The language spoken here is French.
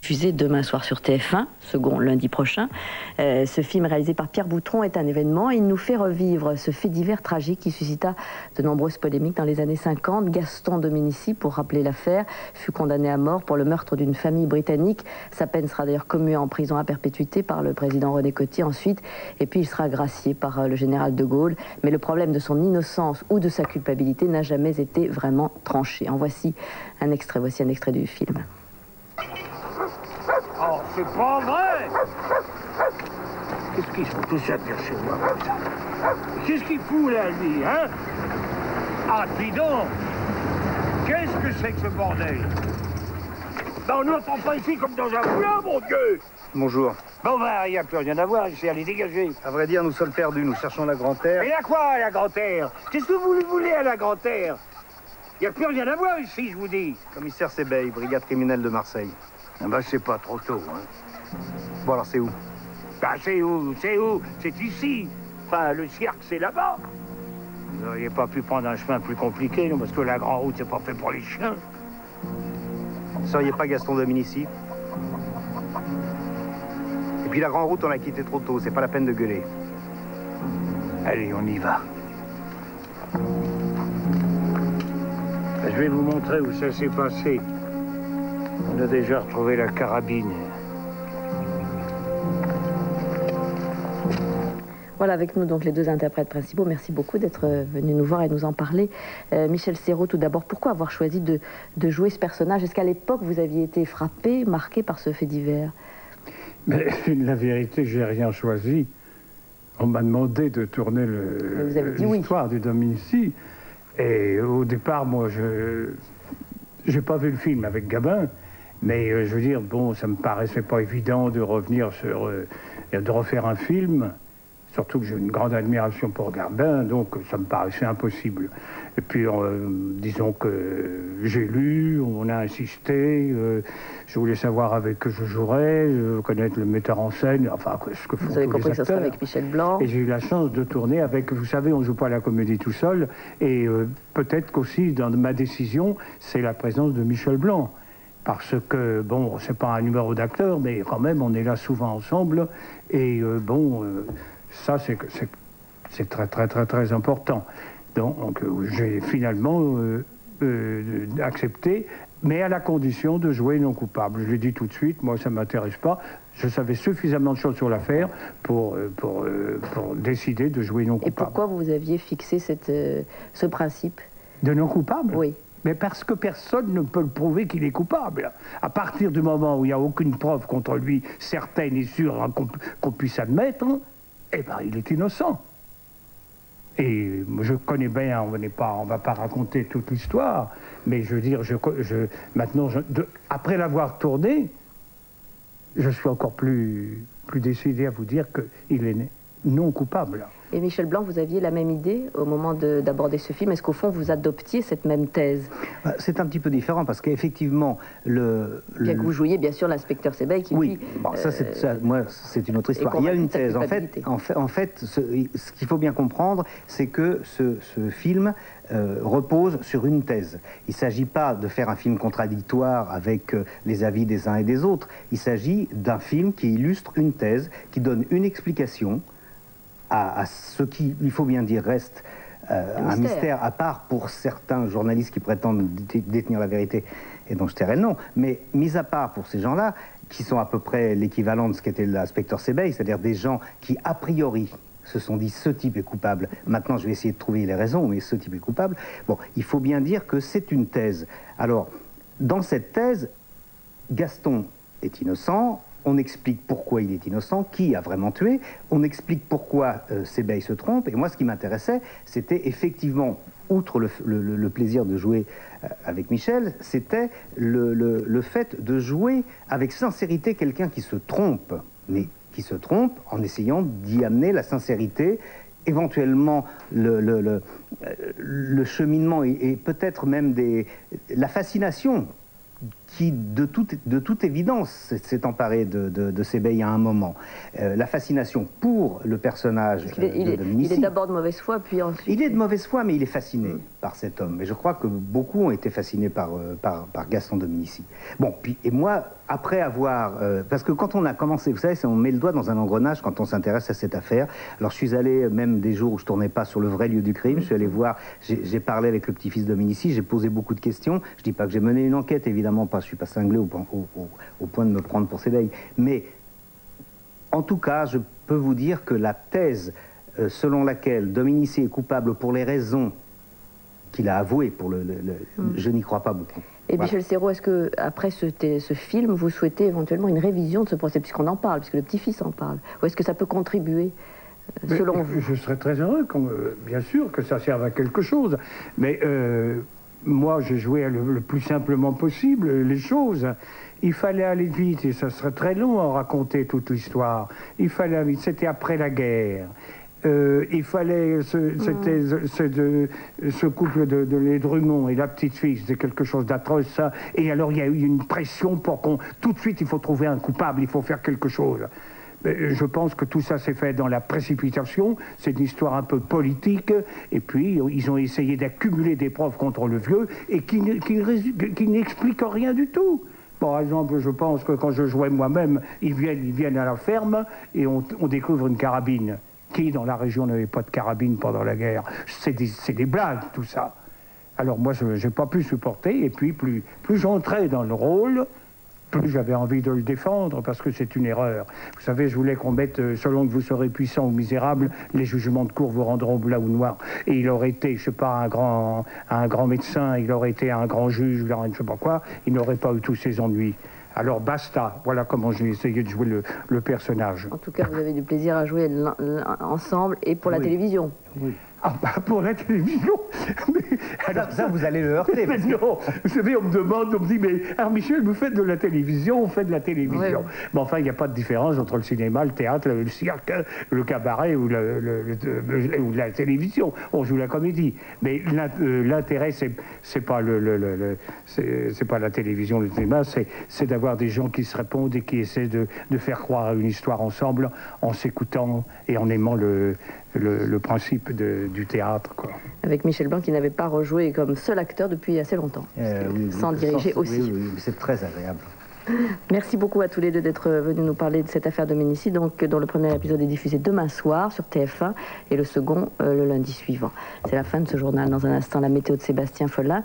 Diffusé demain soir sur TF1, second lundi prochain. Ce film réalisé par Pierre Boutron est un événement. Il nous fait revivre ce fait divers tragique qui suscita de nombreuses polémiques dans les années 50. Gaston Dominici, pour rappeler l'affaire, fut condamné à mort pour le meurtre d'une famille britannique. Sa peine sera d'ailleurs commuée en prison à perpétuité par le président René Coty ensuite. Et puis il sera gracié par le général de Gaulle. Mais le problème de son innocence ou de sa culpabilité n'a jamais été vraiment tranché. Voici un extrait du film. Oh, c'est pas vrai! Qu'est-ce qu'ils font tout ça venir chez moi comme ça? Qu'est-ce qu'il fout là, lui, hein? Ah, dis donc! Qu'est-ce que c'est que ce bordel? Ben, on n'entend pas ici comme dans un moulin, mon Dieu! Bonjour. Bon, ben, il n'y a plus rien à voir ici, allez, dégagez. À vrai dire, nous sommes perdus, nous cherchons la Grand-Terre. Et à quoi, à la Grand-Terre? Qu'est-ce que vous voulez à la Grand-Terre? Il n'y a plus rien à voir ici, je vous dis. Commissaire Sebeil, brigade criminelle de Marseille. Ah ben, c'est pas trop tôt, hein. Bon, alors c'est où? Ben, c'est où? C'est ici. Enfin, le cirque, c'est là-bas. Vous n'auriez pas pu prendre un chemin plus compliqué, non? Parce que la grande route, c'est pas fait pour les chiens. Vous ne seriez pas Gaston Dominici? Et puis la grande route, on l'a quittée trop tôt, c'est pas la peine de gueuler. Allez, on y va. Je vais vous montrer où ça s'est passé. On a déjà retrouvé la carabine. Voilà, avec nous donc les deux interprètes principaux. Merci beaucoup d'être venus nous voir et nous en parler. Michel Serrault, tout d'abord, pourquoi avoir choisi de jouer ce personnage? Est-ce qu'à l'époque, vous aviez été frappé, marqué par ce fait divers? Mais la vérité, j'ai rien choisi. On m'a demandé de tourner l'histoire du Dominici. Et au départ, moi, je n'ai pas vu le film avec Gabin. Mais je veux dire, bon, ça me paraissait pas évident de revenir sur... de refaire un film. Surtout que j'ai une grande admiration pour Gabin, donc ça me paraissait impossible. Et puis, disons que j'ai lu, on a insisté, je voulais savoir avec que je jouerais, connaître le metteur en scène, enfin, ce que font tous les acteurs. Vous avez compris que ça serait avec Michel Blanc. Et j'ai eu la chance de tourner avec, vous savez, on ne joue pas à la comédie tout seul, et peut-être qu'aussi, dans ma décision, c'est la présence de Michel Blanc. Parce que, bon, c'est pas un numéro d'acteur, mais quand même, on est là souvent ensemble, et ça, c'est très important. Donc, j'ai finalement accepté, mais à la condition de jouer non coupable. Je l'ai dit tout de suite, moi, ça ne m'intéresse pas. Je savais suffisamment de choses sur l'affaire pour décider de jouer non coupable. Et pourquoi vous aviez fixé ce principe? De non coupable? Oui. Mais parce que personne ne peut le prouver qu'il est coupable. À partir du moment où il n'y a aucune preuve contre lui, certaine et sûre, hein, qu'on puisse admettre, eh ben, il est innocent. Et je connais bien, on ne va pas raconter toute l'histoire, mais je veux dire, maintenant, après l'avoir tourné, je suis encore plus décidé à vous dire qu'il est non coupable. Et Michel Blanc, vous aviez la même idée au moment d'aborder ce film? Est-ce qu'au fond, vous adoptiez cette même thèse? C'est un petit peu différent, parce qu'effectivement, Bien que vous jouiez, bien sûr, l'inspecteur Sebeil, qui, oui, lui... bon, moi, c'est une autre histoire. Il y a une thèse. En fait, ce qu'il faut bien comprendre, c'est que ce film repose sur une thèse. Il ne s'agit pas de faire un film contradictoire avec les avis des uns et des autres. Il s'agit d'un film qui illustre une thèse, qui donne une explication à ce qui, il faut bien dire, reste un mystère à part pour certains journalistes qui prétendent détenir la vérité et dont je tairai le nom. Mais mis à part pour ces gens-là, qui sont à peu près l'équivalent de ce qu'était l'inspecteur Sebeil, c'est-à-dire des gens qui, a priori, se sont dit ce type est coupable. Maintenant, je vais essayer de trouver les raisons, mais ce type est coupable. Bon, il faut bien dire que c'est une thèse. Alors, dans cette thèse, Gaston est innocent. On explique pourquoi il est innocent, qui a vraiment tué. On explique pourquoi Sebeil se trompe. Et moi, ce qui m'intéressait, c'était effectivement, outre le plaisir de jouer avec Michel, c'était le fait de jouer avec sincérité quelqu'un qui se trompe, mais qui se trompe en essayant d'y amener la sincérité, éventuellement le cheminement et peut-être même la fascination qui, de toute évidence, s'est emparé de Sebeil à un moment. La fascination pour le personnage de Dominici. Il est d'abord de mauvaise foi, puis ensuite... Il est de mauvaise foi, mais il est fasciné par cet homme. Et je crois que beaucoup ont été fascinés par Gaston Dominici. Bon, puis, et moi, après avoir... parce que quand on a commencé, vous savez, on met le doigt dans un engrenage quand on s'intéresse à cette affaire. Alors, je suis allé, même des jours où je ne tournais pas sur le vrai lieu du crime, je suis allé voir, j'ai parlé avec le petit-fils Dominici, j'ai posé beaucoup de questions. Je ne dis pas que j'ai mené une enquête, évidemment pas, je ne suis pas cinglé au point de me prendre pour Sebeil. Mais, en tout cas, je peux vous dire que la thèse selon laquelle Dominici est coupable pour les raisons qu'il a avouées, je n'y crois pas beaucoup. Et Michel Serrault, est-ce que après ce film, vous souhaitez éventuellement une révision de ce procès, puisqu'on en parle, puisque le petit-fils en parle? Ou est-ce que ça peut contribuer, selon vous? Je serais très heureux, bien sûr, que ça serve à quelque chose. Mais moi, j'ai joué le plus simplement possible les choses. Il fallait aller vite, et ça serait très long à raconter toute l'histoire. Il fallait aller vite, c'était après la guerre. Il fallait, c'était ce couple de les Drummond et la petite fille, c'était quelque chose d'atroce, ça. Et alors il y a eu une pression pour qu'on, tout de suite, il faut trouver un coupable, il faut faire quelque chose. Je pense que tout ça s'est fait dans la précipitation, c'est une histoire un peu politique, et puis ils ont essayé d'accumuler des preuves contre le vieux, et qui n'expliquent rien du tout. Par exemple, je pense que quand je jouais moi-même, ils viennent à la ferme, et on découvre une carabine. Qui, dans la région, n'avait pas de carabine pendant la guerre? C'est des blagues, tout ça. Alors moi, je n'ai pas pu supporter, et puis plus j'entrais dans le rôle, plus j'avais envie de le défendre, parce que c'est une erreur. Vous savez, je voulais qu'on mette, selon que vous serez puissant ou misérable, les jugements de cour vous rendront blanc ou noir. Et il aurait été, je sais pas, un grand médecin, il aurait été un grand juge, je ne sais pas quoi, il n'aurait pas eu tous ses ennuis. Alors basta, voilà comment j'ai essayé de jouer le personnage. En tout cas, vous avez du plaisir à jouer ensemble et pour la télévision. Oui. Ah bah pour la télévision. Mais, alors ça, vous allez le heurter. Mais non, vous savez, on me dit, mais alors Michel, vous faites de la télévision, on fait de la télévision. Oui. Mais enfin, il n'y a pas de différence entre le cinéma, le théâtre, le cirque, le cabaret ou la télévision. On joue la comédie. Mais l'intérêt, c'est pas c'est pas la télévision, le cinéma, c'est d'avoir des gens qui se répondent et qui essaient de faire croire à une histoire ensemble en s'écoutant et en aimant le principe du théâtre, quoi. Avec Michel Blanc qui n'avait pas rejoué comme seul acteur depuis assez longtemps, sans diriger aussi. Oui, c'est très agréable. Merci beaucoup à tous les deux d'être venus nous parler de cette affaire Dominici, donc, dont le premier épisode est diffusé demain soir sur TF1 et le second le lundi suivant. C'est la fin de ce journal. Dans un instant, la météo de Sébastien Follin.